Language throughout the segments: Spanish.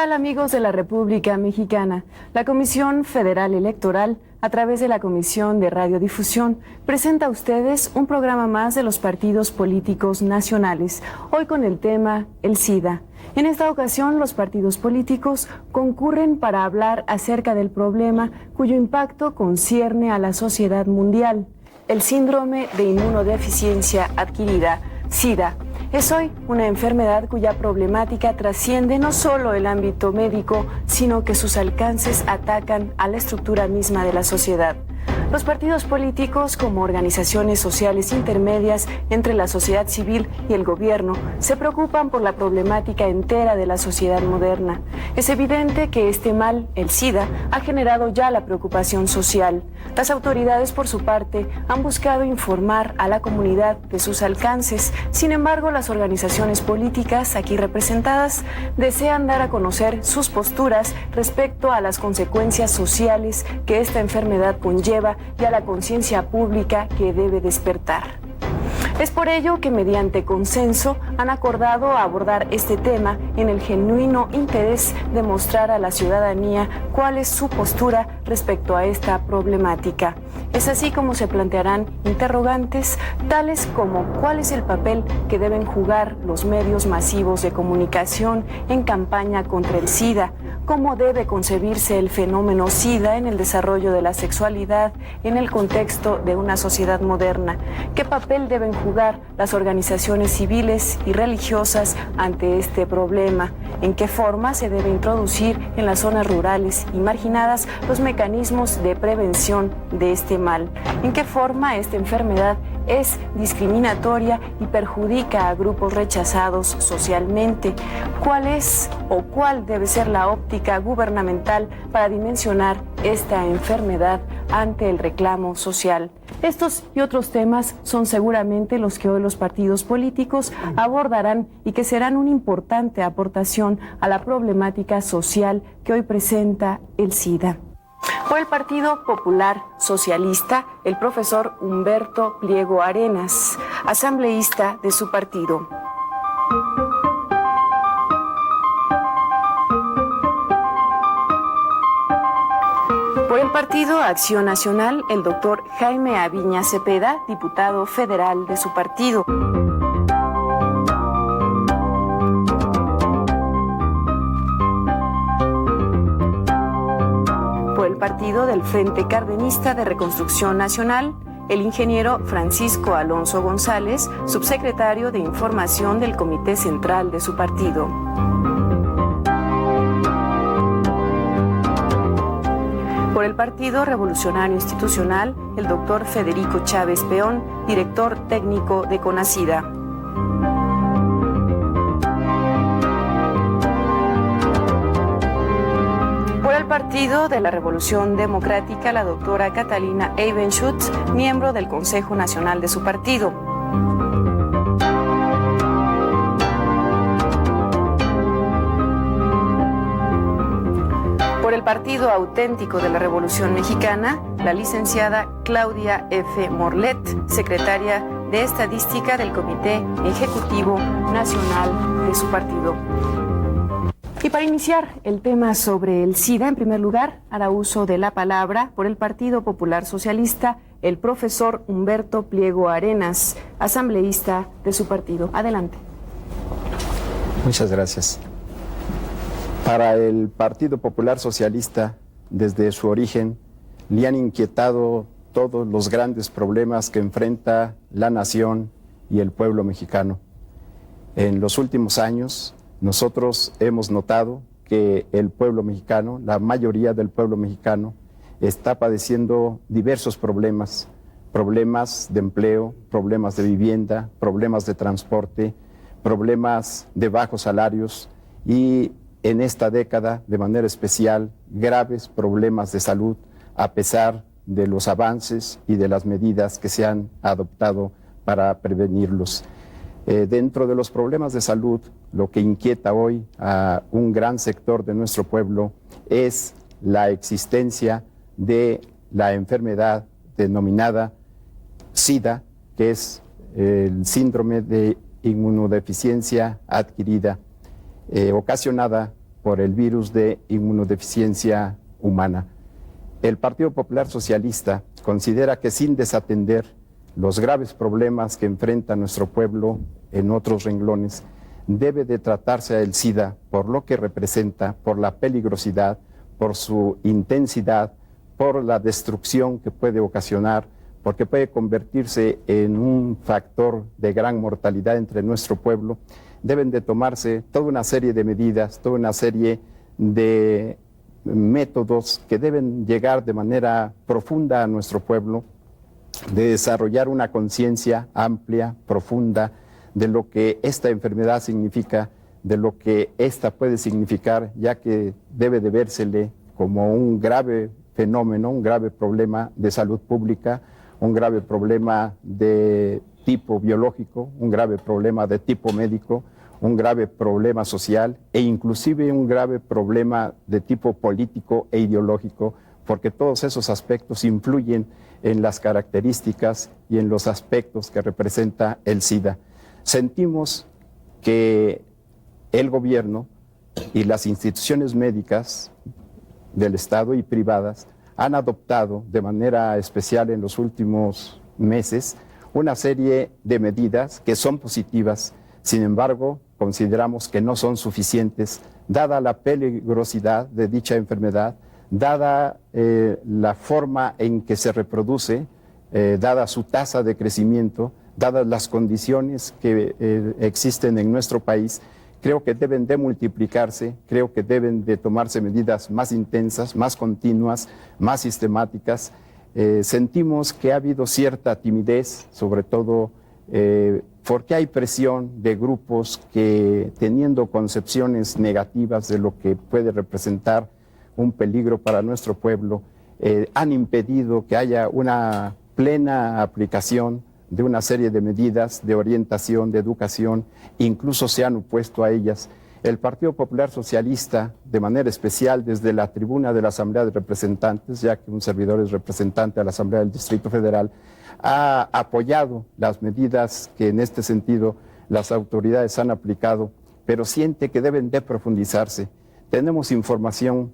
tal, amigos de la República Mexicana? La Comisión Federal Electoral, a través de la Comisión de Radiodifusión, presenta a ustedes un programa más de los partidos políticos nacionales, hoy con el tema el SIDA. En esta ocasión, los partidos políticos concurren para hablar acerca del problema cuyo impacto concierne a la sociedad mundial, el síndrome de inmunodeficiencia adquirida, SIDA. Es hoy una enfermedad cuya problemática trasciende no solo el ámbito médico, sino que sus alcances atacan a la estructura misma de la sociedad. Los partidos políticos, como organizaciones sociales intermedias entre la sociedad civil y el gobierno, se preocupan por la problemática entera de la sociedad moderna. Es evidente que este mal, el SIDA, ha generado ya la preocupación social. Las autoridades, por su parte, han buscado informar a la comunidad de sus alcances. Sin embargo, las organizaciones políticas aquí representadas desean dar a conocer sus posturas respecto a las consecuencias sociales que esta enfermedad conlleva y a la conciencia pública que debe despertar. Es por ello que mediante consenso han acordado abordar este tema en el genuino interés de mostrar a la ciudadanía cuál es su postura respecto a esta problemática. Es así como se plantearán interrogantes tales como cuál es el papel que deben jugar los medios masivos de comunicación en campaña contra el SIDA, cómo debe concebirse el fenómeno SIDA en el desarrollo de la sexualidad en el contexto de una sociedad moderna, qué papel deben jugar las organizaciones civiles y religiosas ante este problema, en qué forma se debe introducir en las zonas rurales y marginadas los mecanismos de prevención de este mal, en qué forma esta enfermedad es discriminatoria y perjudica a grupos rechazados socialmente, cuál es o cuál debe ser la óptica gubernamental para dimensionar esta enfermedad ante el reclamo social. Estos y otros temas son seguramente los que hoy los partidos políticos abordarán y que serán una importante aportación a la problemática social que hoy presenta el SIDA. Por el Partido Popular Socialista, el profesor Humberto Pliego Arenas, asambleísta de su partido. Por el Partido Acción Nacional, el doctor Jaime Aviña Cepeda, diputado federal de su partido. Por el Partido del Frente Cardenista de Reconstrucción Nacional, el ingeniero Francisco Alonso González, subsecretario de Información del Comité Central de su partido. Por el Partido Revolucionario Institucional, el doctor Federico Chávez Peón, director técnico de CONACYDA. Por el Partido de la Revolución Democrática, la doctora Catalina Evenschutz, miembro del Consejo Nacional de su partido. Por el Partido Auténtico de la Revolución Mexicana, la licenciada Claudia F. Morlet, secretaria de Estadística del Comité Ejecutivo Nacional de su partido. Y para iniciar el tema sobre el SIDA, en primer lugar, hará uso de la palabra por el Partido Popular Socialista el profesor Humberto Pliego Arenas, asambleísta de su partido. Adelante. Muchas gracias. Para el Partido Popular Socialista, desde su origen, le han inquietado todos los grandes problemas que enfrenta la nación y el pueblo mexicano. En los últimos años, nosotros hemos notado que el pueblo mexicano, la mayoría del pueblo mexicano, está padeciendo diversos problemas, problemas de empleo, problemas de vivienda, problemas de transporte, problemas de bajos salarios y en esta década, de manera especial, graves problemas de salud, a pesar de los avances y de las medidas que se han adoptado para prevenirlos. Dentro de los problemas de salud, lo que inquieta hoy a un gran sector de nuestro pueblo es la existencia de la enfermedad denominada SIDA, que es el síndrome de inmunodeficiencia adquirida, ocasionada por el virus de inmunodeficiencia humana. El Partido Popular Socialista considera que sin desatender los graves problemas que enfrenta nuestro pueblo en otros renglones, debe de tratarse el SIDA por lo que representa, por la peligrosidad, por su intensidad, por la destrucción que puede ocasionar, porque puede convertirse en un factor de gran mortalidad entre nuestro pueblo. Deben de tomarse toda una serie de medidas, toda una serie de métodos que deben llegar de manera profunda a nuestro pueblo, de desarrollar una conciencia amplia, profunda, de lo que esta enfermedad significa, de lo que esta puede significar, ya que debe de vérsele como un grave fenómeno, un grave problema de salud pública, un grave problema de tipo biológico, un grave problema de tipo médico, un grave problema social e inclusive un grave problema de tipo político e ideológico, porque todos esos aspectos influyen en las características y en los aspectos que representa el SIDA. Sentimos que el gobierno y las instituciones médicas del Estado y privadas han adoptado de manera especial en los últimos meses una serie de medidas que son positivas. Sin embargo, consideramos que no son suficientes, dada la peligrosidad de dicha enfermedad, dada la forma en que se reproduce, dada su tasa de crecimiento, dadas las condiciones que existen en nuestro país. Creo que deben de multiplicarse, creo que deben de tomarse medidas más intensas, más continuas, más sistemáticas. Sentimos que ha habido cierta timidez, sobre todo porque hay presión de grupos que, teniendo concepciones negativas de lo que puede representar un peligro para nuestro pueblo, han impedido que haya una plena aplicación de una serie de medidas de orientación, de educación, incluso se han opuesto a ellas. El Partido Popular Socialista, de manera especial desde la tribuna de la Asamblea de Representantes, ya que un servidor es representante a la Asamblea del Distrito Federal, ha apoyado las medidas que en este sentido las autoridades han aplicado, pero siente que deben de profundizarse. Tenemos información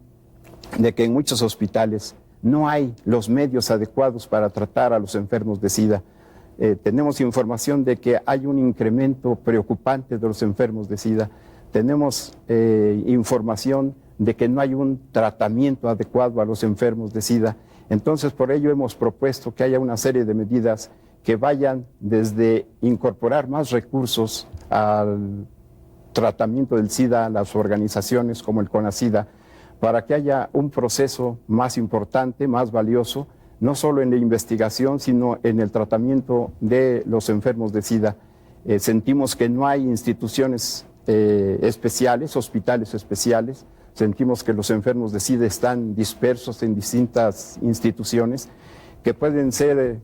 de que en muchos hospitales no hay los medios adecuados para tratar a los enfermos de SIDA. Tenemos información de que hay un incremento preocupante de los enfermos de SIDA. Tenemos información de que no hay un tratamiento adecuado a los enfermos de SIDA. Entonces, por ello hemos propuesto que haya una serie de medidas que vayan desde incorporar más recursos al tratamiento del SIDA a las organizaciones como el CONASIDA, para que haya un proceso más importante, más valioso, no solo en la investigación, sino en el tratamiento de los enfermos de SIDA. Sentimos que no hay instituciones especiales, hospitales especiales. Sentimos que los enfermos de SIDA están dispersos en distintas instituciones que pueden ser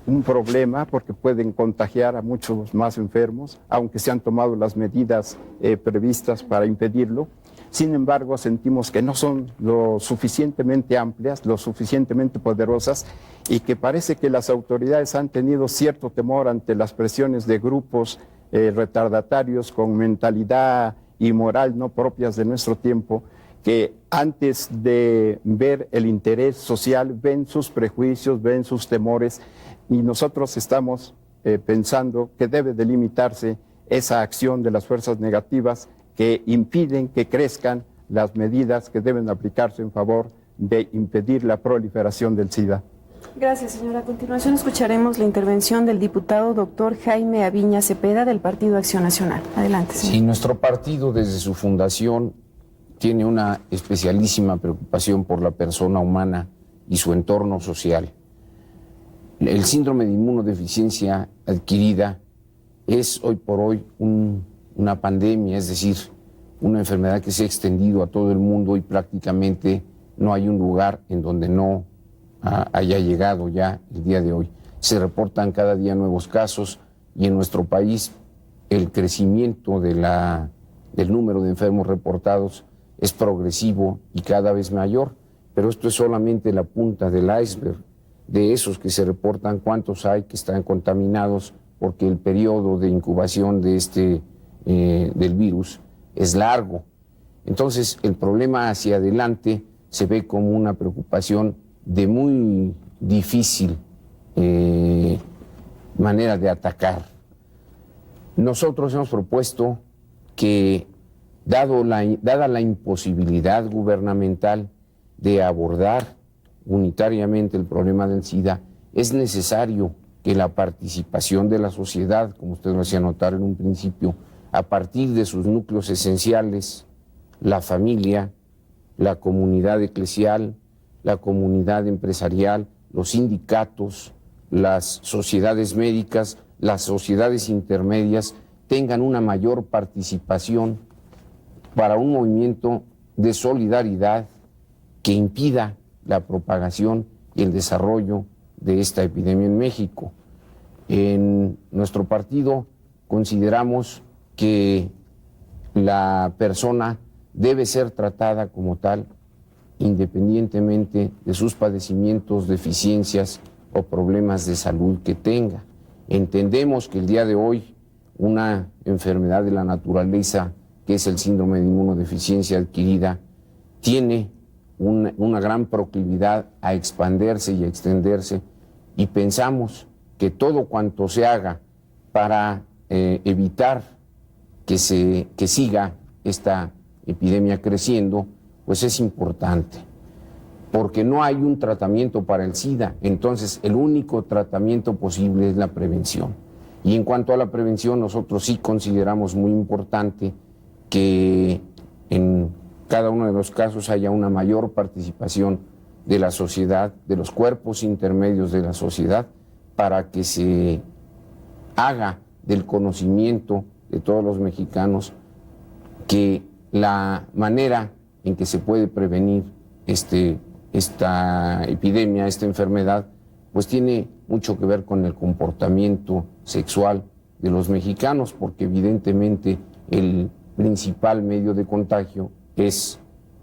un problema porque pueden contagiar a muchos más enfermos, aunque se han tomado las medidas previstas para impedirlo. Sin embargo, sentimos que no son lo suficientemente amplias, lo suficientemente poderosas, y que parece que las autoridades han tenido cierto temor ante las presiones de grupos retardatarios con mentalidad y moral no propias de nuestro tiempo, que antes de ver el interés social ven sus prejuicios, ven sus temores, y nosotros estamos pensando que debe delimitarse esa acción de las fuerzas negativas que impiden que crezcan las medidas que deben aplicarse en favor de impedir la proliferación del SIDA. Gracias, señora. A continuación escucharemos la intervención del diputado doctor Jaime Aviña Cepeda del Partido Acción Nacional. Adelante, señor. Sí, nuestro partido desde su fundación tiene una especialísima preocupación por la persona humana y su entorno social. El síndrome de inmunodeficiencia adquirida es hoy por hoy una pandemia, es decir, una enfermedad que se ha extendido a todo el mundo y prácticamente no hay un lugar en donde no haya llegado ya el día de hoy. Se reportan cada día nuevos casos y en nuestro país el crecimiento del número de enfermos reportados es progresivo y cada vez mayor, pero esto es solamente la punta del iceberg. De esos que se reportan, ¿cuántos hay que están contaminados? Porque el periodo de incubación de del virus es largo. Entonces, el problema hacia adelante se ve como una preocupación de muy difícil manera de atacar. Nosotros hemos propuesto que, dada la imposibilidad gubernamental de abordar unitariamente el problema del SIDA, es necesario que la participación de la sociedad, como usted lo hacía notar en un principio, a partir de sus núcleos esenciales, la familia, la comunidad eclesial, la comunidad empresarial, los sindicatos, las sociedades médicas, las sociedades intermedias, tengan una mayor participación para un movimiento de solidaridad que impida la propagación y el desarrollo de esta epidemia en México. En nuestro partido consideramos que la persona debe ser tratada como tal, independientemente de sus padecimientos, deficiencias o problemas de salud que tenga. Entendemos que el día de hoy una enfermedad de la naturaleza, que es el síndrome de inmunodeficiencia adquirida, tiene una gran proclividad a expandirse y a extenderse, y pensamos que todo cuanto se haga para evitar que siga esta epidemia creciendo, pues es importante, porque no hay un tratamiento para el SIDA. Entonces el único tratamiento posible es la prevención. Y en cuanto a la prevención, nosotros sí consideramos muy importante que en cada uno de los casos haya una mayor participación de la sociedad, de los cuerpos intermedios de la sociedad, para que se haga del conocimiento de todos los mexicanos que la manera en que se puede prevenir esta epidemia, esta enfermedad, pues tiene mucho que ver con el comportamiento sexual de los mexicanos, porque evidentemente el principal medio de contagio es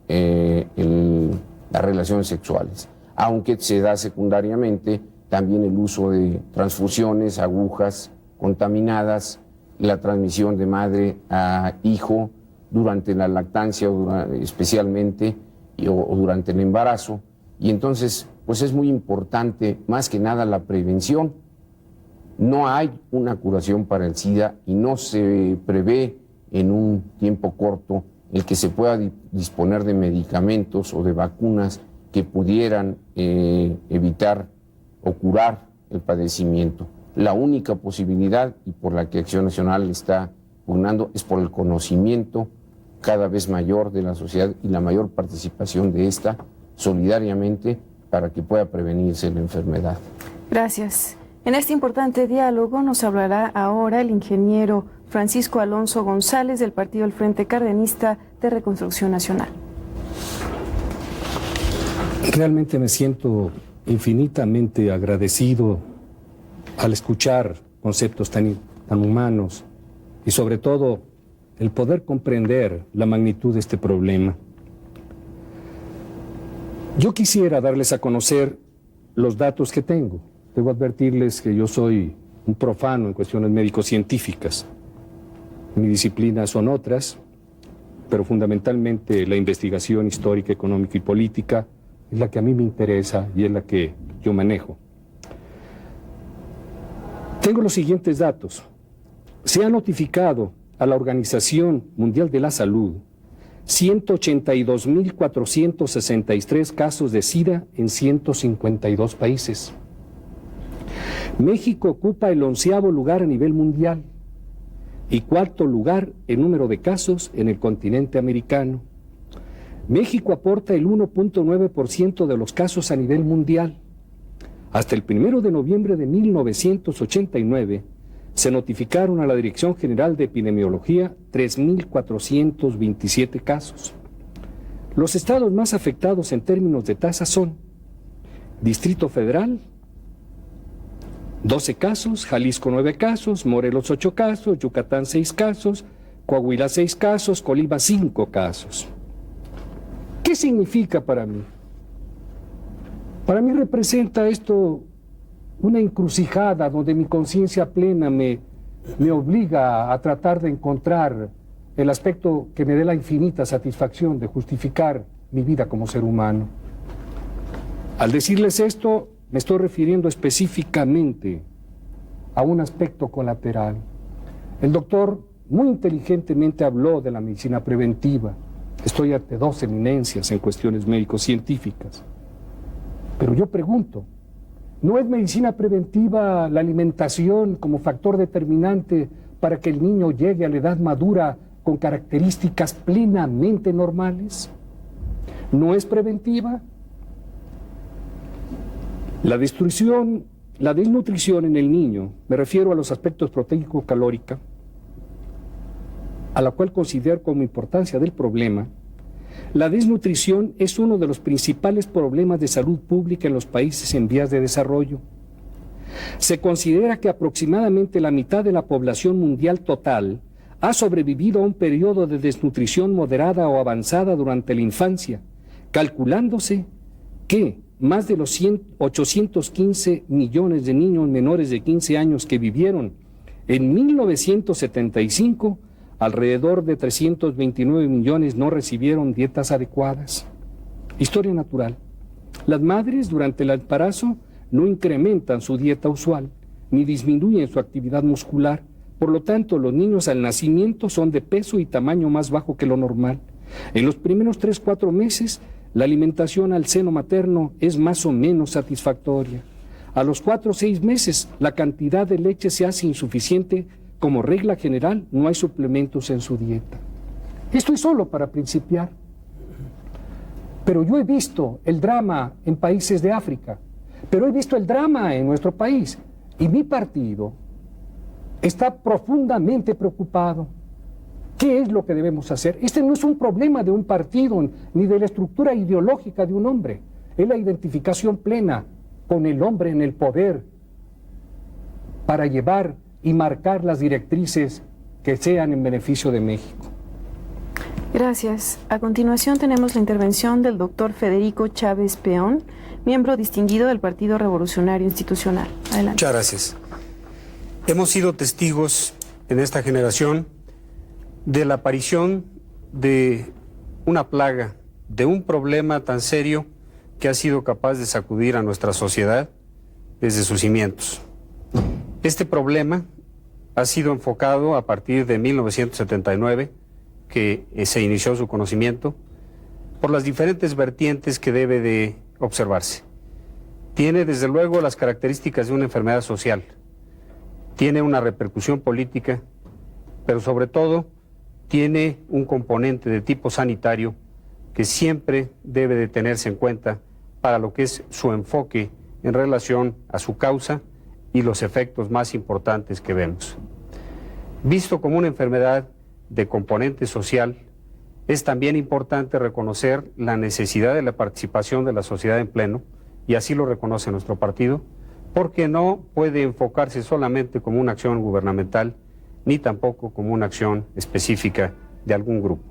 las relaciones sexuales, aunque se da secundariamente también el uso de transfusiones, agujas contaminadas, la transmisión de madre a hijo durante la lactancia, especialmente, o durante el embarazo. Y entonces, pues es muy importante, más que nada, la prevención. No hay una curación para el SIDA y no se prevé en un tiempo corto el que se pueda disponer de medicamentos o de vacunas que pudieran evitar o curar el padecimiento. La única posibilidad, y por la que Acción Nacional está pugnando, es por el conocimiento cada vez mayor de la sociedad y la mayor participación de esta solidariamente para que pueda prevenirse la enfermedad. Gracias. En este importante diálogo nos hablará ahora el ingeniero Francisco Alonso González del Partido del Frente Cardenista de Reconstrucción Nacional. Realmente me siento infinitamente agradecido al escuchar conceptos tan humanos y sobre todo el poder comprender la magnitud de este problema. Yo quisiera darles a conocer los datos que tengo. Debo advertirles que yo soy un profano en cuestiones médico-científicas. Mi disciplina son otras, pero fundamentalmente la investigación histórica, económica y política es la que a mí me interesa y es la que yo manejo. Tengo los siguientes datos. Se ha notificado a la Organización Mundial de la Salud 182.463 casos de SIDA en 152 países. México ocupa el 11º lugar a nivel mundial y 4º lugar en número de casos en el continente americano. México aporta el 1.9% de los casos a nivel mundial. Hasta el 1 de noviembre de 1989 se notificaron a la Dirección General de Epidemiología 3.427 casos. Los estados más afectados en términos de tasa son Distrito Federal, 12 casos, Jalisco 9 casos, Morelos 8 casos, Yucatán 6 casos, Coahuila 6 casos, Colima 5 casos. ¿Qué significa para mí? Para mí representa esto una encrucijada donde mi conciencia plena me obliga a tratar de encontrar el aspecto que me dé la infinita satisfacción de justificar mi vida como ser humano. Al decirles esto, me estoy refiriendo específicamente a un aspecto colateral. El doctor muy inteligentemente habló de la medicina preventiva. Estoy ante dos eminencias en cuestiones médico-científicas. Pero yo pregunto, ¿no es medicina preventiva la alimentación como factor determinante para que el niño llegue a la edad madura con características plenamente normales? ¿No es preventiva? La desnutrición en el niño, me refiero a los aspectos proteico-calórica, a la cual considero como importancia del problema. La desnutrición es uno de los principales problemas de salud pública en los países en vías de desarrollo. Se considera que aproximadamente la mitad de la población mundial total ha sobrevivido a un periodo de desnutrición moderada o avanzada durante la infancia, calculándose que más de los 815 millones de niños menores de 15 años que vivieron en 1975, alrededor de 329 millones no recibieron dietas adecuadas. Historia natural. Las madres durante el embarazo no incrementan su dieta usual, ni disminuyen su actividad muscular. Por lo tanto, los niños al nacimiento son de peso y tamaño más bajo que lo normal. En los primeros 3-4 meses, la alimentación al seno materno es más o menos satisfactoria. A los 4 o 6 meses, la cantidad de leche se hace insuficiente. Como regla general, no hay suplementos en su dieta. Estoy solo para principiar. Pero yo he visto el drama en países de África, pero he visto el drama en nuestro país. Y mi partido está profundamente preocupado. ¿Qué es lo que debemos hacer? Este no es un problema de un partido ni de la estructura ideológica de un hombre. Es la identificación plena con el hombre en el poder para llevar y marcar las directrices que sean en beneficio de México. Gracias. A continuación tenemos la intervención del doctor Federico Chávez Peón, miembro distinguido del Partido Revolucionario Institucional. Adelante. Muchas gracias. Hemos sido testigos en esta generación de la aparición de una plaga, de un problema tan serio que ha sido capaz de sacudir a nuestra sociedad desde sus cimientos. Este problema ha sido enfocado a partir de 1979, que se inició su conocimiento, por las diferentes vertientes que debe de observarse. Tiene desde luego las características de una enfermedad social, tiene una repercusión política, pero sobre todo tiene un componente de tipo sanitario que siempre debe de tenerse en cuenta para lo que es su enfoque en relación a su causa y los efectos más importantes que vemos. Visto como una enfermedad de componente social, es también importante reconocer la necesidad de la participación de la sociedad en pleno, y así lo reconoce nuestro partido, porque no puede enfocarse solamente como una acción gubernamental, ni tampoco como una acción específica de algún grupo.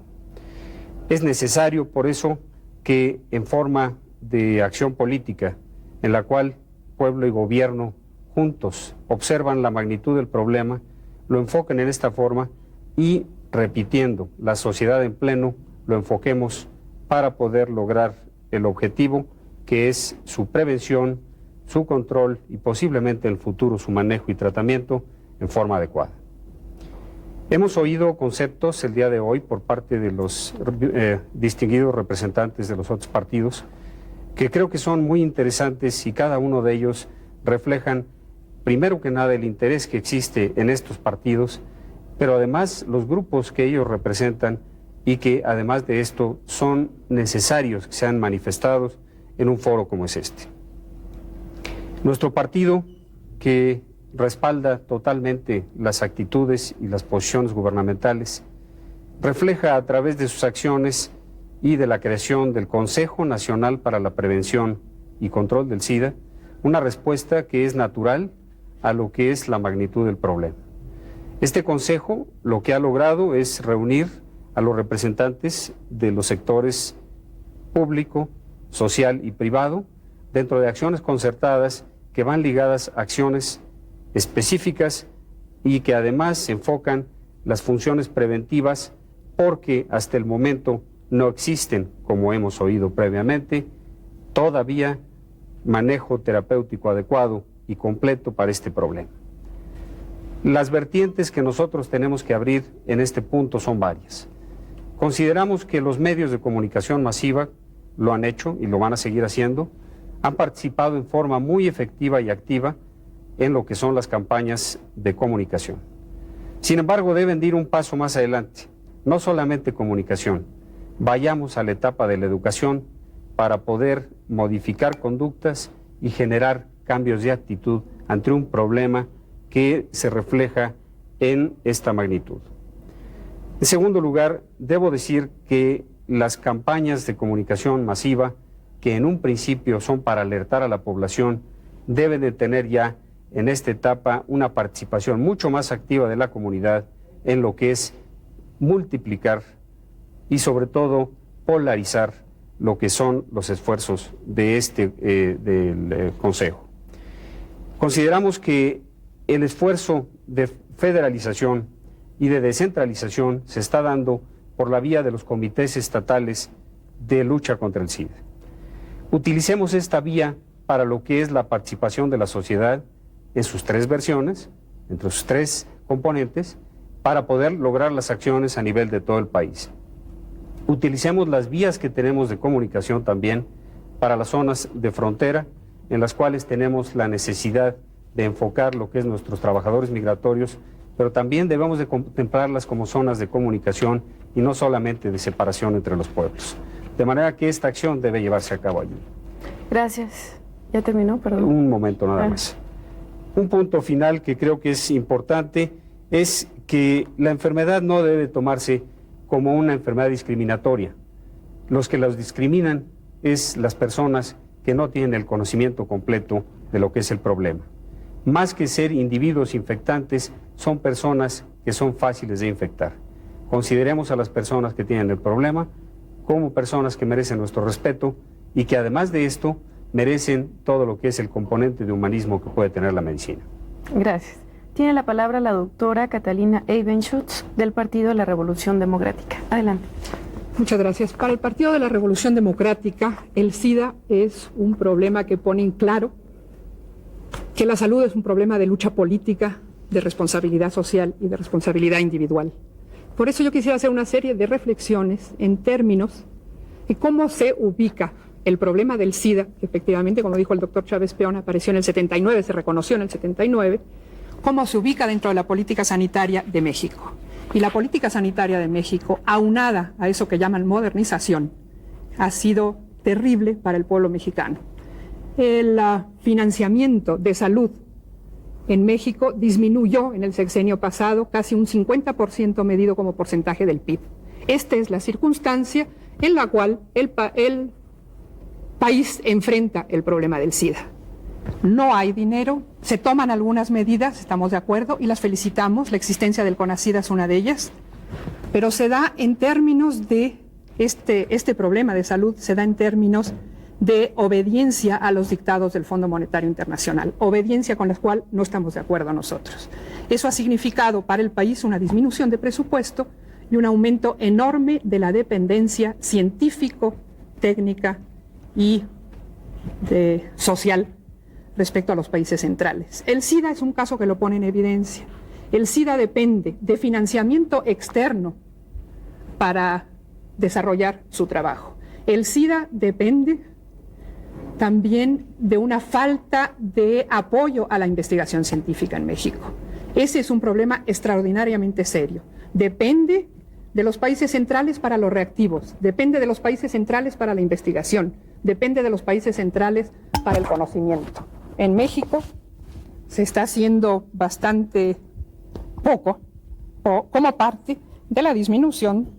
Es necesario, por eso, que en forma de acción política, en la cual pueblo y gobierno juntos observan la magnitud del problema, lo enfoquen en esta forma y, repitiendo, la sociedad en pleno, lo enfoquemos para poder lograr el objetivo, que es su prevención, su control y posiblemente en el futuro su manejo y tratamiento en forma adecuada. Hemos oído conceptos el día de hoy por parte de los distinguidos representantes de los otros partidos que creo que son muy interesantes, y cada uno de ellos reflejan primero que nada el interés que existe en estos partidos, pero además los grupos que ellos representan, y que además de esto son necesarios que sean manifestados en un foro como es este. Nuestro partido, que respalda totalmente las actitudes y las posiciones gubernamentales, refleja a través de sus acciones y de la creación del Consejo Nacional para la Prevención y Control del SIDA, una respuesta que es natural a lo que es la magnitud del problema. Este consejo lo que ha logrado es reunir a los representantes de los sectores público, social y privado dentro de acciones concertadas que van ligadas a acciones específicas y que además enfocan las funciones preventivas porque hasta el momento no existen, como hemos oído previamente, todavía manejo terapéutico adecuado y completo para este problema. Las vertientes que nosotros tenemos que abrir en este punto son varias. Consideramos que los medios de comunicación masiva lo han hecho y lo van a seguir haciendo, han participado en forma muy efectiva y activa en lo que son las campañas de comunicación. Sin embargo, deben de ir un paso más adelante, no solamente comunicación, vayamos a la etapa de la educación para poder modificar conductas y generar cambios de actitud ante un problema que se refleja en esta magnitud. En segundo lugar, debo decir que las campañas de comunicación masiva, que en un principio son para alertar a la población, deben de tener ya en esta etapa una participación mucho más activa de la comunidad en lo que es multiplicar y sobre todo polarizar lo que son los esfuerzos de del Consejo. Consideramos que el esfuerzo de federalización y de descentralización se está dando por la vía de los comités estatales de lucha contra el SIDA. Utilicemos esta vía para lo que es la participación de la sociedad en sus tres versiones, entre sus tres componentes, para poder lograr las acciones a nivel de todo el país. Utilicemos las vías que tenemos de comunicación también para las zonas de frontera, en las cuales tenemos la necesidad de enfocar lo que es nuestros trabajadores migratorios, pero también debemos de contemplarlas como zonas de comunicación y no solamente de separación entre los pueblos. De manera que esta acción debe llevarse a cabo allí. Gracias. ¿Ya terminó? Perdón. Un momento nada más. Un punto final que creo que es importante es que la enfermedad no debe tomarse como una enfermedad discriminatoria. Los que las discriminan es las personas que no tienen el conocimiento completo de lo que es el problema. Más que ser individuos infectantes, son personas que son fáciles de infectar. Consideremos a las personas que tienen el problema como personas que merecen nuestro respeto y que además de esto merecen todo lo que es el componente de humanismo que puede tener la medicina. Gracias. Tiene la palabra la doctora Catalina Eibenschutz del Partido de la Revolución Democrática. Adelante. Muchas gracias. Para el Partido de la Revolución Democrática, el SIDA es un problema que pone en claro que la salud es un problema de lucha política, de responsabilidad social y de responsabilidad individual. Por eso yo quisiera hacer una serie de reflexiones en términos de cómo se ubica el problema del SIDA, que efectivamente, como dijo el doctor Chávez Peón, apareció en el 79, se reconoció en el 79, cómo se ubica dentro de la política sanitaria de México. Y la política sanitaria de México, aunada a eso que llaman modernización, ha sido terrible para el pueblo mexicano. El financiamiento de salud en México disminuyó en el sexenio pasado casi un 50% medido como porcentaje del PIB. Esta es la circunstancia en la cual el país enfrenta el problema del SIDA. No hay dinero, se toman algunas medidas, estamos de acuerdo y las felicitamos, la existencia del CONACYT es una de ellas, pero se da en términos de este problema de salud, se da en términos de obediencia a los dictados del Fondo Monetario Internacional, obediencia con la cual no estamos de acuerdo nosotros. Eso ha significado para el país una disminución de presupuesto y un aumento enorme de la dependencia científico, técnica y social respecto a los países centrales. El SIDA es un caso que lo pone en evidencia. El SIDA depende de financiamiento externo para desarrollar su trabajo. El SIDA depende también de una falta de apoyo a la investigación científica en México. Ese es un problema extraordinariamente serio. Depende de los países centrales para los reactivos, depende de los países centrales para la investigación, depende de los países centrales para el conocimiento. En México se está haciendo bastante poco como parte de la disminución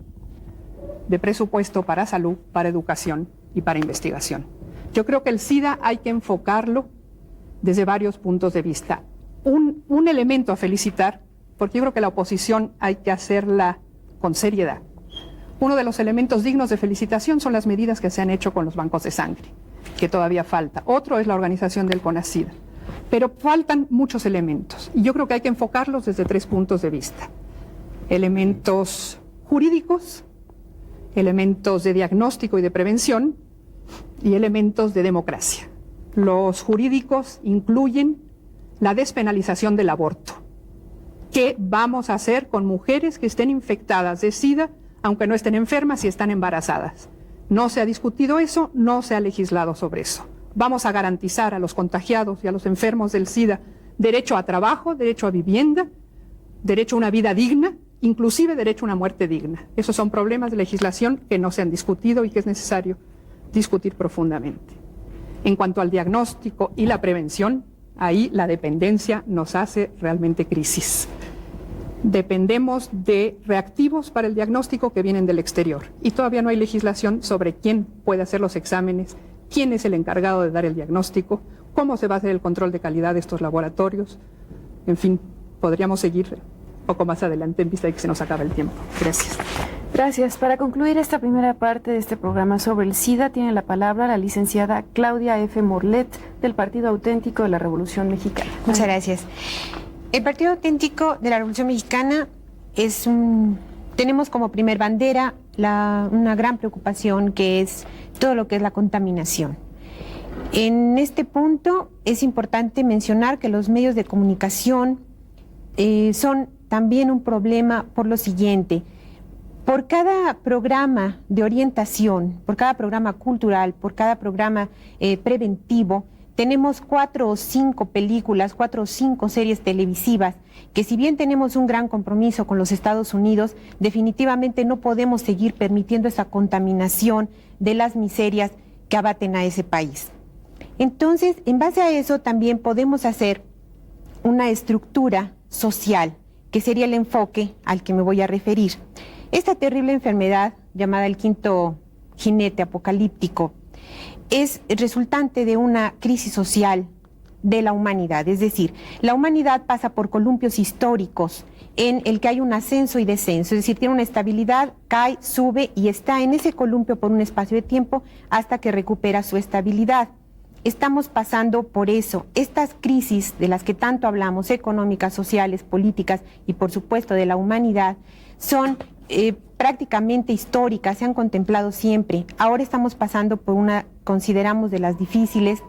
de presupuesto para salud, para educación y para investigación. Yo creo que el SIDA hay que enfocarlo desde varios puntos de vista. Un elemento a felicitar, porque yo creo que la oposición hay que hacerla con seriedad. Uno de los elementos dignos de felicitación son las medidas que se han hecho con los bancos de sangre, que todavía falta. Otro es la organización del CONACYT. Pero faltan muchos elementos, y yo creo que hay que enfocarlos desde tres puntos de vista. Elementos jurídicos, elementos de diagnóstico y de prevención y elementos de democracia. Los jurídicos incluyen la despenalización del aborto. ¿Qué vamos a hacer con mujeres que estén infectadas de SIDA, aunque no estén enfermas y están embarazadas? No se ha discutido eso, no se ha legislado sobre eso. Vamos a garantizar a los contagiados y a los enfermos del SIDA derecho a trabajo, derecho a vivienda, derecho a una vida digna, inclusive derecho a una muerte digna. Esos son problemas de legislación que no se han discutido y que es necesario discutir profundamente. En cuanto al diagnóstico y la prevención, ahí la dependencia nos hace realmente crisis. Dependemos de reactivos para el diagnóstico que vienen del exterior y todavía no hay legislación sobre quién puede hacer los exámenes, quién es el encargado de dar el diagnóstico, cómo se va a hacer el control de calidad de estos laboratorios. En fin, podríamos seguir un poco más adelante en vista de que se nos acaba el tiempo. Gracias. Gracias. Para concluir esta primera parte de este programa sobre el SIDA, tiene la palabra la licenciada Claudia F. Morlet, del Partido Auténtico de la Revolución Mexicana. Muchas gracias. El Partido Auténtico de la Revolución Mexicana tenemos como primer bandera una gran preocupación, que es todo lo que es la contaminación. En este punto es importante mencionar que los medios de comunicación son también un problema por lo siguiente. Por cada programa de orientación, por cada programa cultural, por cada programa preventivo, tenemos 4 o 5 películas, 4 o 5 series televisivas, que si bien tenemos un gran compromiso con los Estados Unidos, definitivamente no podemos seguir permitiendo esa contaminación de las miserias que abaten a ese país. Entonces, en base a eso también podemos hacer una estructura social, que sería el enfoque al que me voy a referir. Esta terrible enfermedad, llamada el quinto jinete apocalíptico, es resultante de una crisis social de la humanidad. Es decir, la humanidad pasa por columpios históricos en el que hay un ascenso y descenso, es decir, tiene una estabilidad, cae, sube y está en ese columpio por un espacio de tiempo hasta que recupera su estabilidad. Estamos pasando por eso. Estas crisis de las que tanto hablamos, económicas, sociales, políticas y por supuesto de la humanidad, son prácticamente históricas, se han contemplado siempre. Ahora estamos pasando por una, consideramos, de las difíciles,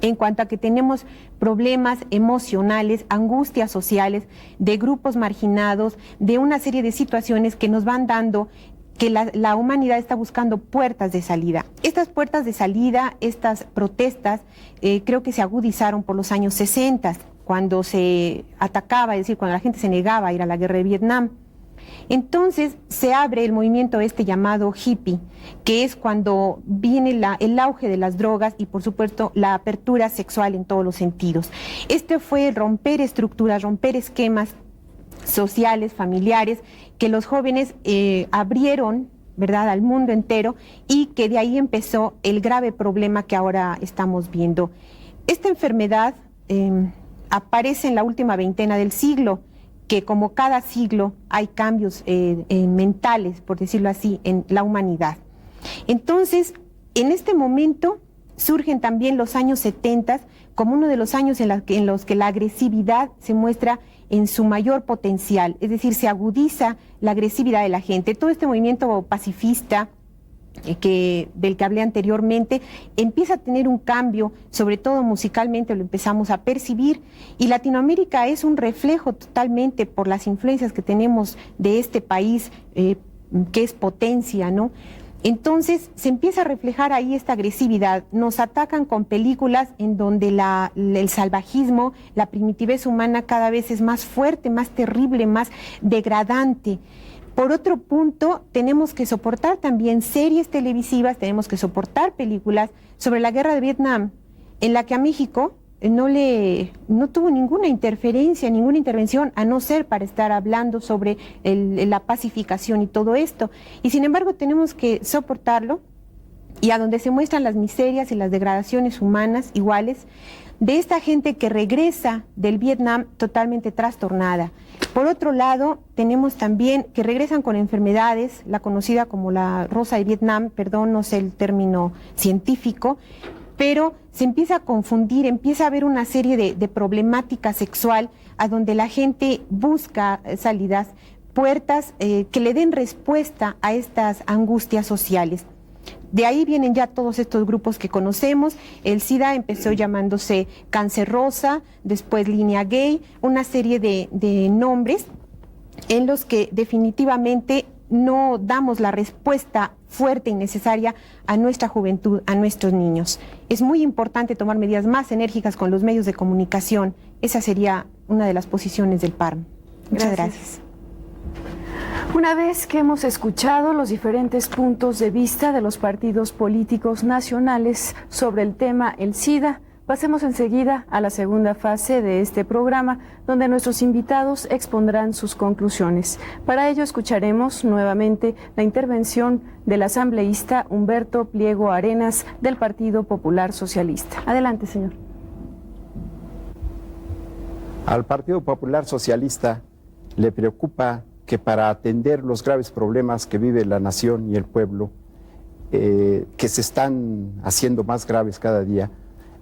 en cuanto a que tenemos problemas emocionales, angustias sociales, de grupos marginados, de una serie de situaciones que nos van dando que la humanidad está buscando puertas de salida. Estas puertas de salida, estas protestas, creo que se agudizaron por los años 60, cuando se atacaba, es decir, cuando la gente se negaba a ir a la guerra de Vietnam. Entonces se abre el movimiento llamado hippie, que es cuando viene el auge de las drogas y por supuesto la apertura sexual en todos los sentidos. Este fue romper estructuras, romper esquemas sociales, familiares, que los jóvenes abrieron, ¿verdad?, al mundo entero, y que de ahí empezó el grave problema que ahora estamos viendo. Esta enfermedad aparece en la última veintena del siglo, que como cada siglo hay cambios mentales, por decirlo así, en la humanidad. Entonces, en este momento surgen también los años 70 como uno de los años en los que la agresividad se muestra en su mayor potencial, es decir, se agudiza la agresividad de la gente. Todo este movimiento pacifista del que hablé anteriormente empieza a tener un cambio, sobre todo musicalmente lo empezamos a percibir, y Latinoamérica es un reflejo totalmente por las influencias que tenemos de este país que es potencia, ¿no? Entonces se empieza a reflejar ahí esta agresividad. Nos atacan con películas en donde el salvajismo, la primitivez humana cada vez es más fuerte, más terrible, más degradante. Por otro punto, tenemos que soportar también series televisivas, tenemos que soportar películas sobre la guerra de Vietnam, en la que a México no tuvo ninguna interferencia, ninguna intervención, a no ser para estar hablando sobre la pacificación y todo esto. Y sin embargo tenemos que soportarlo, y a donde se muestran las miserias y las degradaciones humanas iguales de esta gente que regresa del Vietnam totalmente trastornada. Por otro lado, tenemos también que regresan con enfermedades, la conocida como la rosa de Vietnam, perdón, no sé el término científico, pero se empieza a confundir, empieza a haber una serie de problemática sexual a donde la gente busca salidas puertas que le den respuesta a estas angustias sociales. De ahí vienen ya todos estos grupos que conocemos. El SIDA empezó llamándose Cáncer Rosa, después Línea Gay, una serie de nombres en los que definitivamente no damos la respuesta fuerte y necesaria a nuestra juventud, a nuestros niños. Es muy importante tomar medidas más enérgicas con los medios de comunicación. Esa sería una de las posiciones del PARM. Muchas gracias. Una vez que hemos escuchado los diferentes puntos de vista de los partidos políticos nacionales sobre el tema el SIDA, pasemos enseguida a la segunda fase de este programa, donde nuestros invitados expondrán sus conclusiones. Para ello escucharemos nuevamente la intervención del asambleísta Humberto Pliego Arenas del Partido Popular Socialista. Adelante, señor. Al Partido Popular Socialista le preocupa que para atender los graves problemas que vive la nación y el pueblo, que se están haciendo más graves cada día,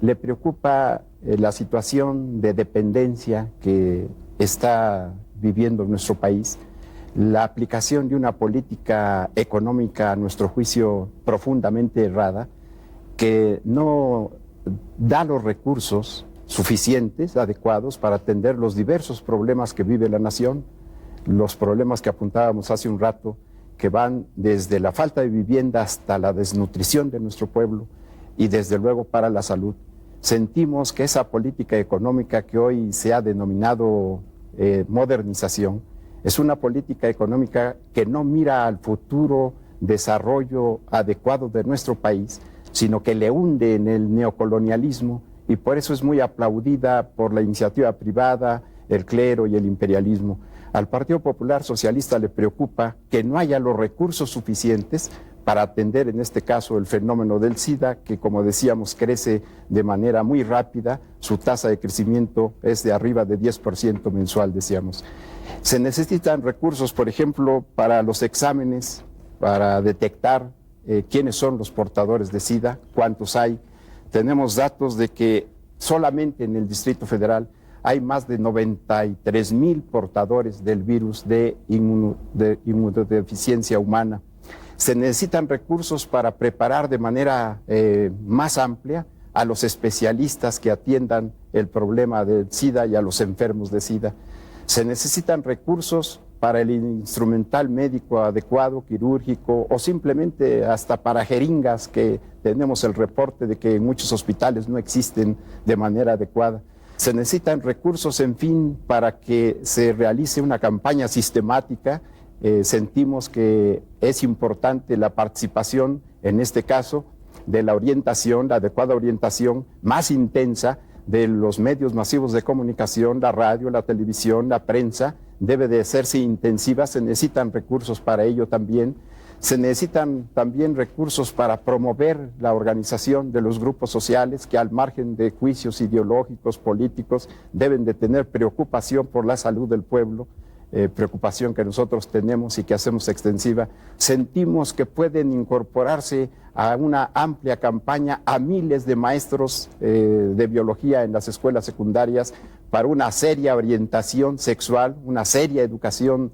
le preocupa la situación de dependencia que está viviendo nuestro país, la aplicación de una política económica, a nuestro juicio, profundamente errada, que no da los recursos suficientes, adecuados, para atender los diversos problemas que vive la nación, los problemas que apuntábamos hace un rato, que van desde la falta de vivienda hasta la desnutrición de nuestro pueblo y desde luego para la salud. Sentimos que esa política económica que hoy se ha denominado modernización es una política económica que no mira al futuro desarrollo adecuado de nuestro país, sino que le hunde en el neocolonialismo, y por eso es muy aplaudida por la iniciativa privada, el clero y el imperialismo. Al Partido Popular Socialista le preocupa que no haya los recursos suficientes para atender en este caso el fenómeno del SIDA, que como decíamos crece de manera muy rápida, su tasa de crecimiento es de arriba de 10% mensual, decíamos. Se necesitan recursos, por ejemplo, para los exámenes, para detectar quiénes son los portadores de SIDA, cuántos hay. Tenemos datos de que solamente en el Distrito Federal hay más de 93,000 portadores del virus de inmunodeficiencia humana. Se necesitan recursos para preparar de manera más amplia a los especialistas que atiendan el problema del SIDA y a los enfermos de SIDA. Se necesitan recursos para el instrumental médico adecuado, quirúrgico, o simplemente hasta para jeringas, que tenemos el reporte de que en muchos hospitales no existen de manera adecuada. Se necesitan recursos, en fin, para que se realice una campaña sistemática. Sentimos que es importante la participación, en este caso, de la orientación, la adecuada orientación más intensa de los medios masivos de comunicación, la radio, la televisión, la prensa, debe de hacerse intensiva. Se necesitan recursos para ello también. Se necesitan también recursos para promover la organización de los grupos sociales que, al margen de juicios ideológicos, políticos, deben de tener preocupación por la salud del pueblo, preocupación que nosotros tenemos y que hacemos extensiva. Sentimos que pueden incorporarse a una amplia campaña a miles de maestros de biología en las escuelas secundarias para una seria orientación sexual, una seria educación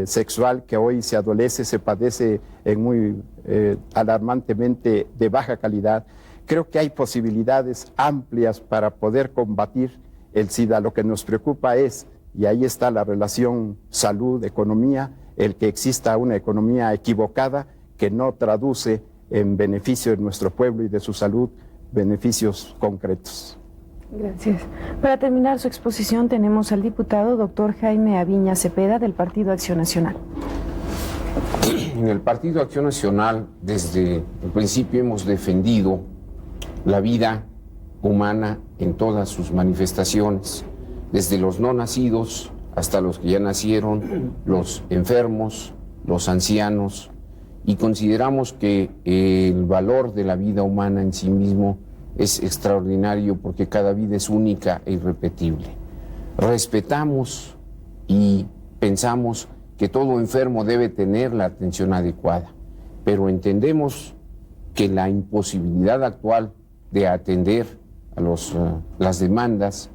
sexual que hoy se adolece, se padece en muy alarmantemente de baja calidad. Creo que hay posibilidades amplias para poder combatir el SIDA. Lo que nos preocupa es, y ahí está la relación salud-economía, el que exista una economía equivocada que no traduce en beneficio de nuestro pueblo y de su salud beneficios concretos. Gracias. Para terminar su exposición tenemos al diputado doctor Jaime Aviña Cepeda del Partido Acción Nacional. En el Partido Acción Nacional, desde el principio hemos defendido la vida humana en todas sus manifestaciones, desde los no nacidos hasta los que ya nacieron, los enfermos, los ancianos, y consideramos que el valor de la vida humana en sí mismo es extraordinario porque cada vida es única e irrepetible. Respetamos y pensamos que todo enfermo debe tener la atención adecuada, pero entendemos que la imposibilidad actual de atender a las demandas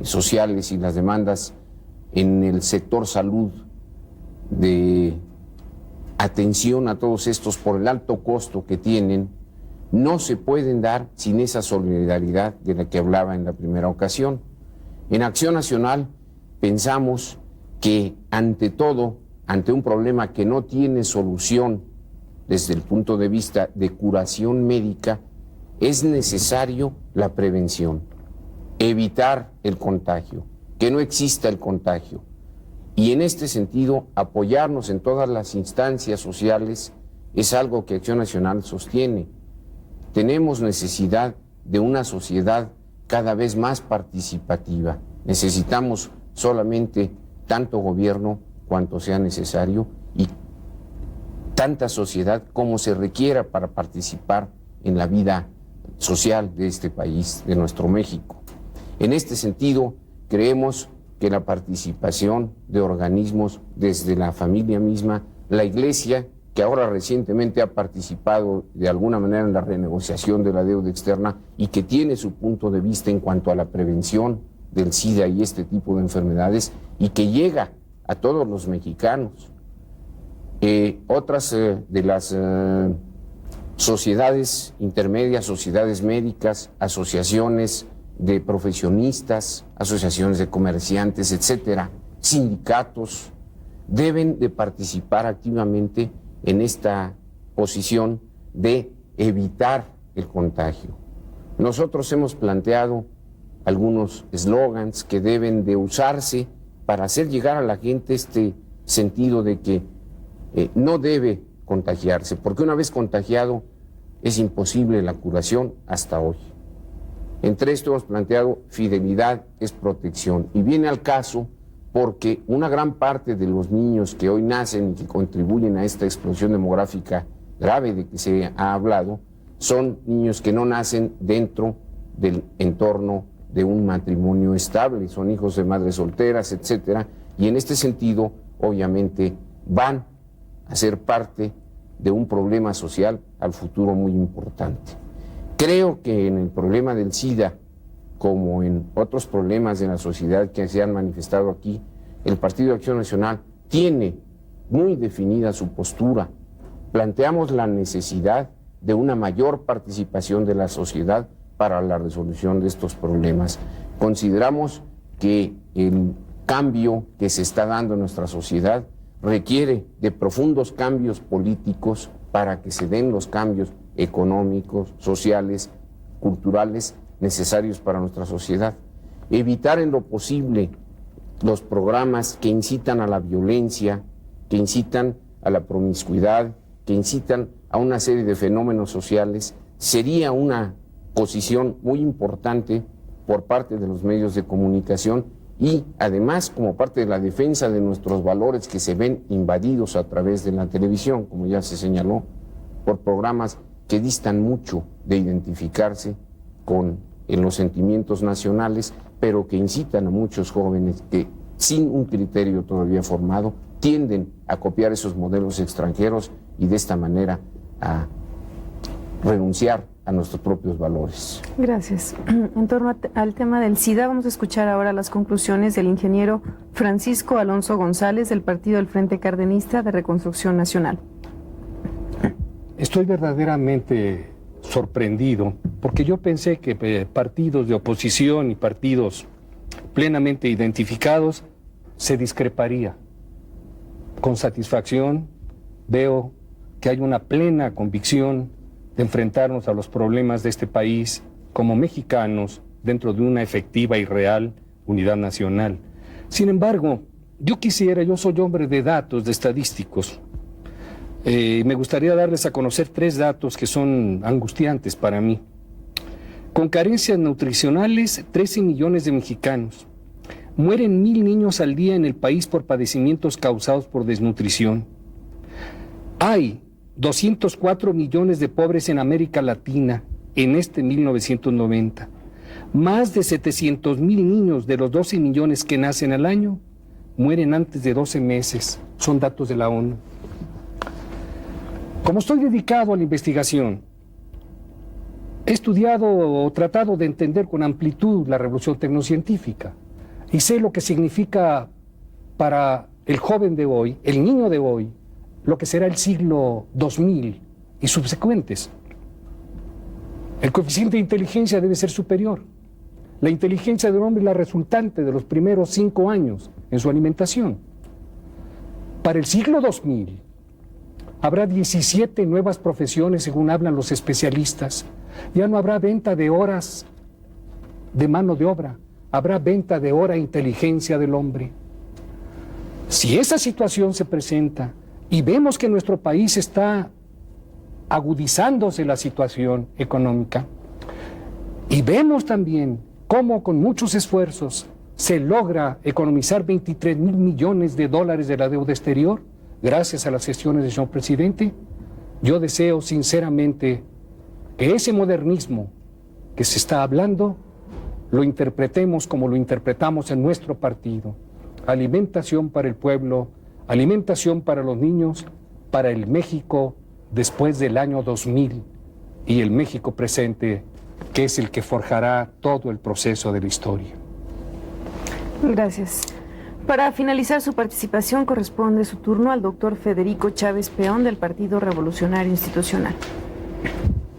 sociales y las demandas en el sector salud de atención a todos estos por el alto costo que tienen, no se pueden dar sin esa solidaridad de la que hablaba en la primera ocasión. En Acción Nacional pensamos que ante todo, ante un problema que no tiene solución desde el punto de vista de curación médica, es necesario la prevención, evitar el contagio, que no exista el contagio. Y en este sentido, apoyarnos en todas las instancias sociales es algo que Acción Nacional sostiene. Tenemos necesidad de una sociedad cada vez más participativa. Necesitamos solamente tanto gobierno cuanto sea necesario y tanta sociedad como se requiera para participar en la vida social de este país, de nuestro México. En este sentido, creemos que la participación de organismos desde la familia misma, la Iglesia, que ahora recientemente ha participado de alguna manera en la renegociación de la deuda externa y que tiene su punto de vista en cuanto a la prevención del SIDA y este tipo de enfermedades y que llega a todos los mexicanos. Otras de las sociedades intermedias, sociedades médicas, asociaciones de profesionistas, asociaciones de comerciantes, etcétera, sindicatos, deben de participar activamente en esta posición de evitar el contagio. Nosotros hemos planteado algunos eslogans que deben de usarse para hacer llegar a la gente este sentido de que no debe contagiarse, porque una vez contagiado es imposible la curación hasta hoy. Entre esto hemos planteado fidelidad es protección, y viene al caso porque una gran parte de los niños que hoy nacen y que contribuyen a esta explosión demográfica grave de que se ha hablado, son niños que no nacen dentro del entorno de un matrimonio estable, son hijos de madres solteras, etcétera, y en este sentido, obviamente, van a ser parte de un problema social al futuro muy importante. Creo que en el problema del SIDA, como en otros problemas de la sociedad que se han manifestado aquí, el Partido de Acción Nacional tiene muy definida su postura. Planteamos la necesidad de una mayor participación de la sociedad para la resolución de estos problemas. Consideramos que el cambio que se está dando en nuestra sociedad requiere de profundos cambios políticos para que se den los cambios económicos, sociales, culturales necesarios para nuestra sociedad. Evitar en lo posible los programas que incitan a la violencia, que incitan a la promiscuidad, que incitan a una serie de fenómenos sociales, sería una posición muy importante por parte de los medios de comunicación y además como parte de la defensa de nuestros valores que se ven invadidos a través de la televisión, como ya se señaló, por programas que distan mucho de identificarse con los sentimientos nacionales, pero que incitan a muchos jóvenes que, sin un criterio todavía formado, tienden a copiar esos modelos extranjeros y de esta manera a renunciar a nuestros propios valores. Gracias. En torno al tema del SIDA, vamos a escuchar ahora las conclusiones del ingeniero Francisco Alonso González del Partido del Frente Cardenista de Reconstrucción Nacional. Estoy verdaderamente sorprendido porque yo pensé que partidos de oposición y partidos plenamente identificados se discreparía. Con satisfacción veo que hay una plena convicción de enfrentarnos a los problemas de este país como mexicanos dentro de una efectiva y real unidad nacional. Sin embargo, yo soy hombre de datos, de estadísticos. Me gustaría darles a conocer 3 datos que son angustiantes para mí. Con carencias nutricionales, 13 millones de mexicanos. Mueren 1,000 niños al día en el país por padecimientos causados por desnutrición. Hay 204 millones de pobres en América Latina en 1990. Más de 700,000 niños de los 12 millones que nacen al año mueren antes de 12 meses. Son datos de la ONU. Como estoy dedicado a la investigación, he estudiado o tratado de entender con amplitud la revolución tecnocientífica y sé lo que significa para el joven de hoy, el niño de hoy, lo que será el siglo 2000 y subsecuentes. El coeficiente de inteligencia debe ser superior. La inteligencia del hombre es la resultante de los primeros 5 años en su alimentación. Para el siglo 2000 habrá 17 nuevas profesiones, según hablan los especialistas. Ya no habrá venta de horas de mano de obra, habrá venta de hora e inteligencia del hombre. Si esa situación se presenta y vemos que en nuestro país está agudizándose la situación económica, y vemos también cómo con muchos esfuerzos se logra economizar 23,000 millones de dólares de la deuda exterior, gracias a las gestiones del señor presidente, yo deseo sinceramente que ese modernismo que se está hablando lo interpretemos como lo interpretamos en nuestro partido. Alimentación para el pueblo, alimentación para los niños, para el México después del año 2000 y el México presente, que es el que forjará todo el proceso de la historia. Gracias. Para finalizar su participación corresponde su turno al doctor Federico Chávez Peón del Partido Revolucionario Institucional.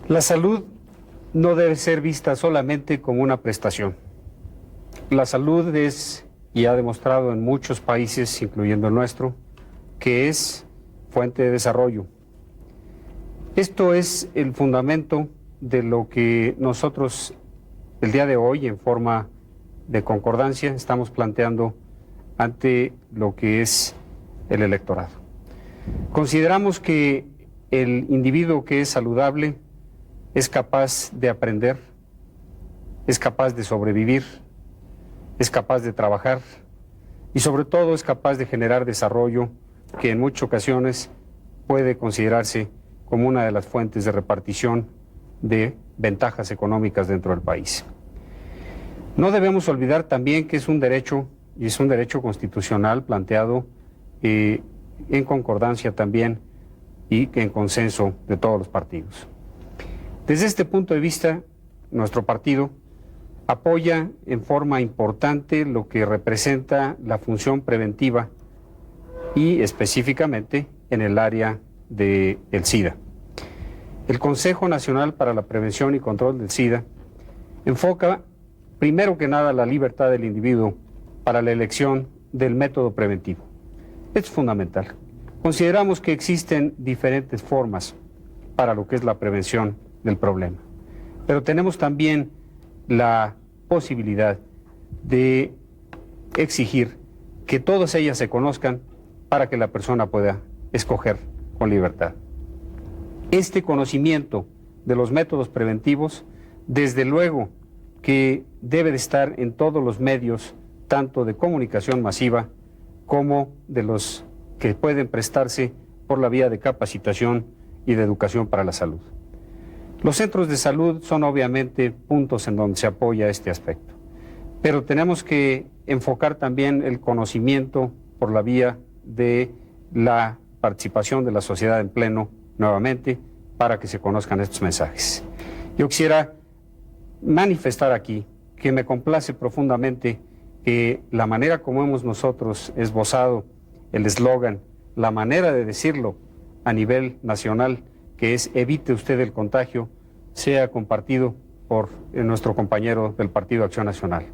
La salud no debe ser vista solamente como una prestación. La salud es, y ha demostrado en muchos países, incluyendo el nuestro, que es fuente de desarrollo. Esto es el fundamento de lo que nosotros el día de hoy, en forma de concordancia, estamos planteando ante lo que es el electorado. Consideramos que el individuo que es saludable es capaz de aprender, es capaz de sobrevivir, es capaz de trabajar y sobre todo es capaz de generar desarrollo que en muchas ocasiones puede considerarse como una de las fuentes de repartición de ventajas económicas dentro del país. No debemos olvidar también que es un derecho, y es un derecho constitucional planteado en concordancia también y en consenso de todos los partidos. Desde este punto de vista, nuestro partido apoya en forma importante lo que representa la función preventiva y específicamente en el área del SIDA. El Consejo Nacional para la Prevención y Control del SIDA enfoca primero que nada la libertad del individuo para la elección del método preventivo. Es fundamental. Consideramos que existen diferentes formas para lo que es la prevención del problema, pero tenemos también la posibilidad de exigir que todas ellas se conozcan para que la persona pueda escoger con libertad. Este conocimiento de los métodos preventivos, desde luego que debe de estar en todos los medios, tanto de comunicación masiva como de los que pueden prestarse por la vía de capacitación y de educación para la salud. Los centros de salud son obviamente puntos en donde se apoya este aspecto, pero tenemos que enfocar también el conocimiento por la vía de la participación de la sociedad en pleno nuevamente para que se conozcan estos mensajes. Yo quisiera manifestar aquí que me complace profundamente que la manera como hemos nosotros esbozado el eslogan, la manera de decirlo a nivel nacional, que es evite usted el contagio, sea compartido por nuestro compañero del Partido Acción Nacional.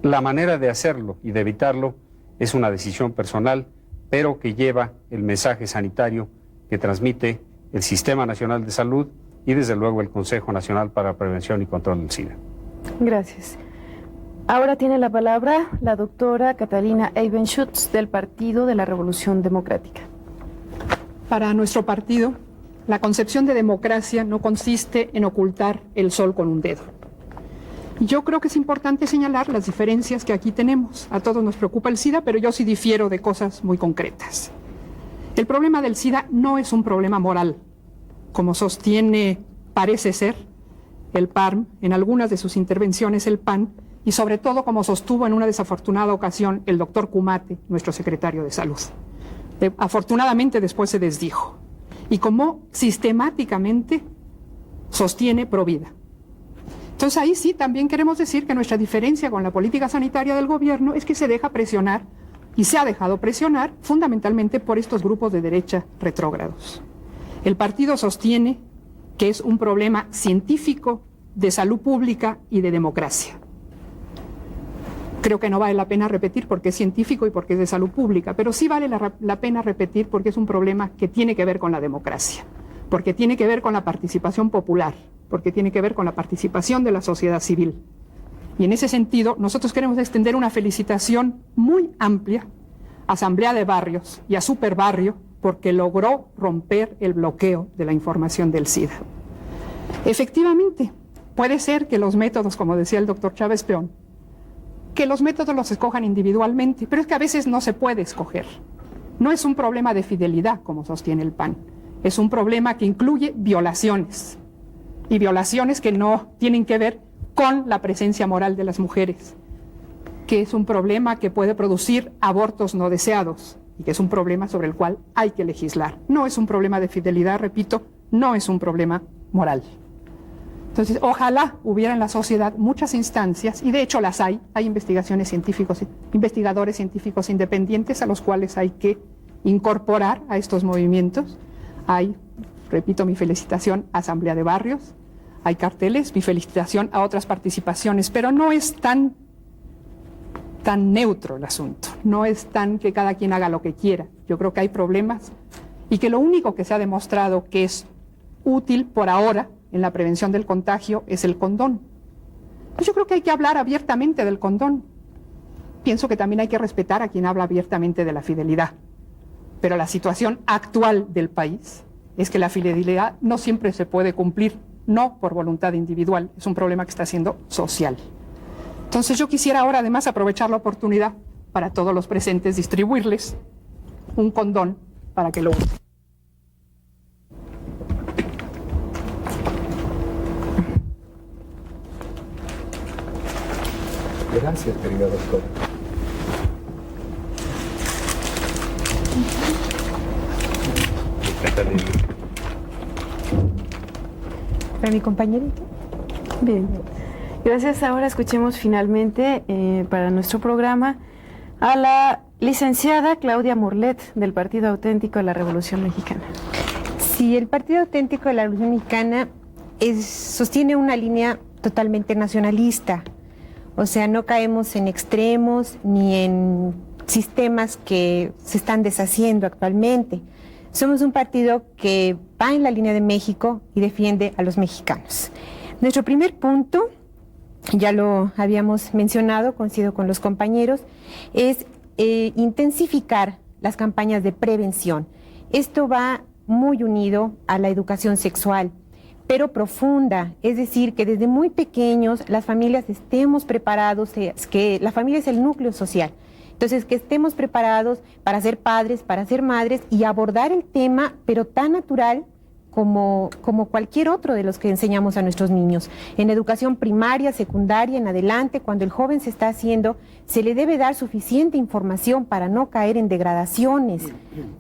La manera de hacerlo y de evitarlo es una decisión personal, pero que lleva el mensaje sanitario que transmite el Sistema Nacional de Salud y desde luego el Consejo Nacional para la Prevención y Control del SIDA. Gracias. Ahora tiene la palabra la doctora Catalina Eibenschutz del Partido de la Revolución Democrática. Para nuestro partido, la concepción de democracia no consiste en ocultar el sol con un dedo. Yo creo que es importante señalar las diferencias que aquí tenemos. A todos nos preocupa el SIDA, pero yo sí difiero de cosas muy concretas. El problema del SIDA no es un problema moral, como sostiene, parece ser, el PARM, en algunas de sus intervenciones el PAN, y sobre todo como sostuvo en una desafortunada ocasión el doctor Kumate, nuestro secretario de Salud. Afortunadamente después se desdijo. Y como sistemáticamente sostiene Provida. Entonces ahí sí también queremos decir que nuestra diferencia con la política sanitaria del gobierno es que se deja presionar y se ha dejado presionar fundamentalmente por estos grupos de derecha retrógrados. El partido sostiene que es un problema científico, de salud pública y de democracia. Creo que no vale la pena repetir porque es científico y porque es de salud pública, pero sí vale la pena repetir porque es un problema que tiene que ver con la democracia, porque tiene que ver con la participación popular, porque tiene que ver con la participación de la sociedad civil. Y en ese sentido, nosotros queremos extender una felicitación muy amplia a Asamblea de Barrios y a Superbarrio porque logró romper el bloqueo de la información del SIDA. Efectivamente, puede ser que los métodos, como decía el doctor Chávez Peón, que los métodos los escojan individualmente, pero es que a veces no se puede escoger. No es un problema de fidelidad, como sostiene el PAN, es un problema que incluye violaciones, y violaciones que no tienen que ver con la presencia moral de las mujeres, que es un problema que puede producir abortos no deseados, y que es un problema sobre el cual hay que legislar. No es un problema de fidelidad, repito, no es un problema moral. Entonces, ojalá hubiera en la sociedad muchas instancias, y de hecho las hay investigadores científicos independientes a los cuales hay que incorporar a estos movimientos. Hay, repito, mi felicitación a Asamblea de Barrios, hay carteles, mi felicitación a otras participaciones, pero no es tan neutro el asunto, no es tan que cada quien haga lo que quiera. Yo creo que hay problemas y que lo único que se ha demostrado que es útil por ahora en la prevención del contagio es el condón. Yo creo que hay que hablar abiertamente del condón. Pienso que también hay que respetar a quien habla abiertamente de la fidelidad. Pero la situación actual del país es que la fidelidad no siempre se puede cumplir, no por voluntad individual, es un problema que está siendo social. Entonces yo quisiera ahora además aprovechar la oportunidad para todos los presentes distribuirles un condón para que lo usen. Gracias, querida doctora. Para mi compañerito. Bien. Gracias. Ahora escuchemos finalmente para nuestro programa a la licenciada Claudia Morlet del Partido Auténtico de la Revolución Mexicana. Sí, el Partido Auténtico de la Revolución Mexicana sostiene una línea totalmente nacionalista. O sea, no caemos en extremos ni en sistemas que se están deshaciendo actualmente. Somos un partido que va en la línea de México y defiende a los mexicanos. Nuestro primer punto, ya lo habíamos mencionado, coincido con los compañeros, es intensificar las campañas de prevención. Esto va muy unido a la educación sexual, pero profunda, es decir, que desde muy pequeños las familias estemos preparados, que la familia es el núcleo social. Entonces, que estemos preparados para ser padres, para ser madres y abordar el tema, pero tan natural como cualquier otro de los que enseñamos a nuestros niños. En educación primaria, secundaria, en adelante, cuando el joven se está haciendo, se le debe dar suficiente información para no caer en degradaciones.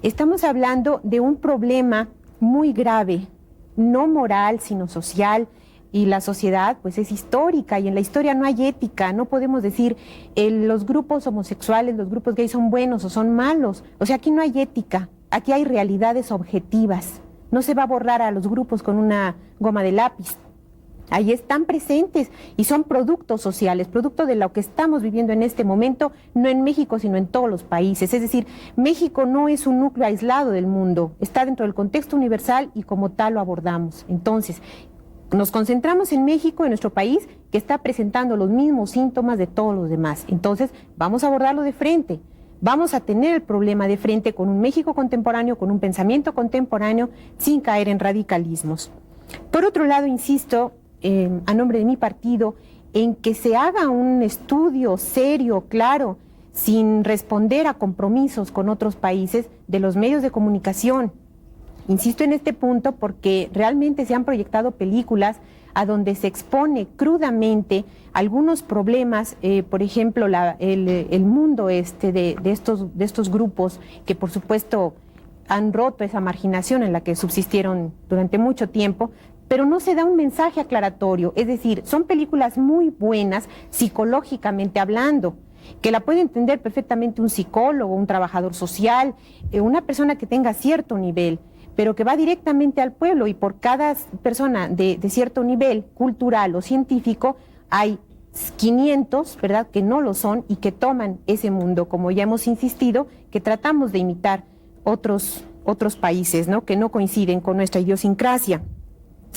Estamos hablando de un problema muy grave, no moral, sino social, y la sociedad pues es histórica y en la historia no hay ética, no podemos decir los grupos homosexuales, los grupos gays son buenos o son malos, o sea, aquí no hay ética, aquí hay realidades objetivas, no se va a borrar a los grupos con una goma de lápiz, ahí están presentes y son productos sociales, producto de lo que estamos viviendo en este momento, no en México sino en todos los países, es decir, México no es un núcleo aislado del mundo, está dentro del contexto universal y como tal lo abordamos. Entonces, nos concentramos en México, en nuestro país, que está presentando los mismos síntomas de todos los demás. Entonces, vamos a abordarlo de frente. Vamos a tener el problema de frente con un México contemporáneo, con un pensamiento contemporáneo, sin caer en radicalismos. Por otro lado, insisto, a nombre de mi partido, en que se haga un estudio serio, claro, sin responder a compromisos con otros países de los medios de comunicación. Insisto en este punto porque realmente se han proyectado películas a donde se expone crudamente algunos problemas, por ejemplo, el mundo de estos grupos que por supuesto han roto esa marginación en la que subsistieron durante mucho tiempo, pero no se da un mensaje aclaratorio, es decir, son películas muy buenas psicológicamente hablando, que la puede entender perfectamente un psicólogo, un trabajador social, una persona que tenga cierto nivel, pero que va directamente al pueblo, y por cada persona de cierto nivel cultural o científico hay 500, ¿verdad?, que no lo son y que toman ese mundo, como ya hemos insistido, que tratamos de imitar otros países, ¿no?, que no coinciden con nuestra idiosincrasia.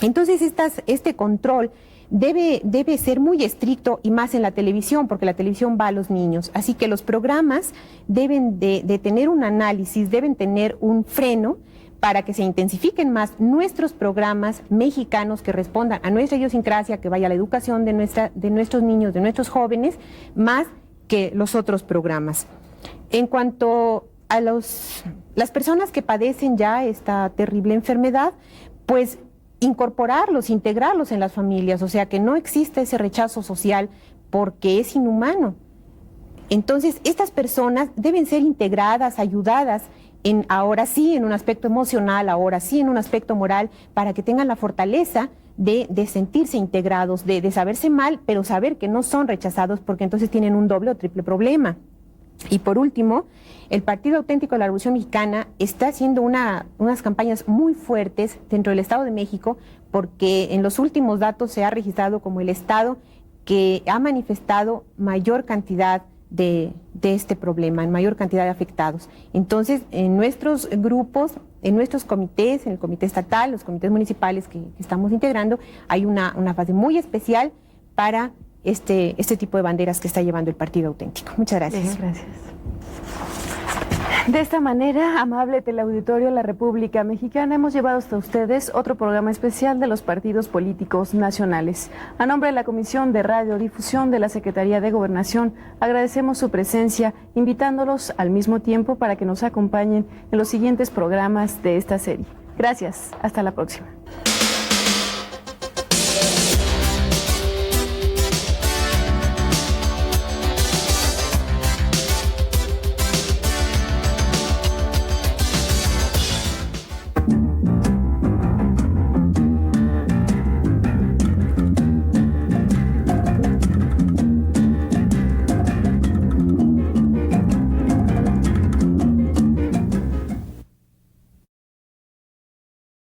Entonces este control debe ser muy estricto, y más en la televisión, porque la televisión va a los niños. Así que los programas deben de tener un análisis, deben tener un freno para que se intensifiquen más nuestros programas mexicanos que respondan a nuestra idiosincrasia, que vaya a la educación de nuestros niños, de nuestros jóvenes, más que los otros programas. En cuanto a las personas que padecen ya esta terrible enfermedad, pues incorporarlos, integrarlos en las familias, o sea, que no exista ese rechazo social porque es inhumano. Entonces, estas personas deben ser integradas, ayudadas, ahora sí en un aspecto emocional, ahora sí en un aspecto moral, para que tengan la fortaleza de sentirse integrados, de saberse mal, pero saber que no son rechazados, porque entonces tienen un doble o triple problema. Y por último, el Partido Auténtico de la Revolución Mexicana está haciendo unas campañas muy fuertes dentro del Estado de México, porque en los últimos datos se ha registrado como el estado que ha manifestado mayor cantidad de este problema, en mayor cantidad de afectados. Entonces, en nuestros grupos, en nuestros comités, en el comité estatal, los comités municipales que estamos integrando, hay una fase muy especial para este tipo de banderas que está llevando el Partido Auténtico. Muchas gracias. Bien, gracias. De esta manera, amable teleauditorio de la República Mexicana, hemos llevado hasta ustedes otro programa especial de los partidos políticos nacionales. A nombre de la Comisión de Radiodifusión de la Secretaría de Gobernación, agradecemos su presencia, invitándolos al mismo tiempo para que nos acompañen en los siguientes programas de esta serie. Gracias, hasta la próxima.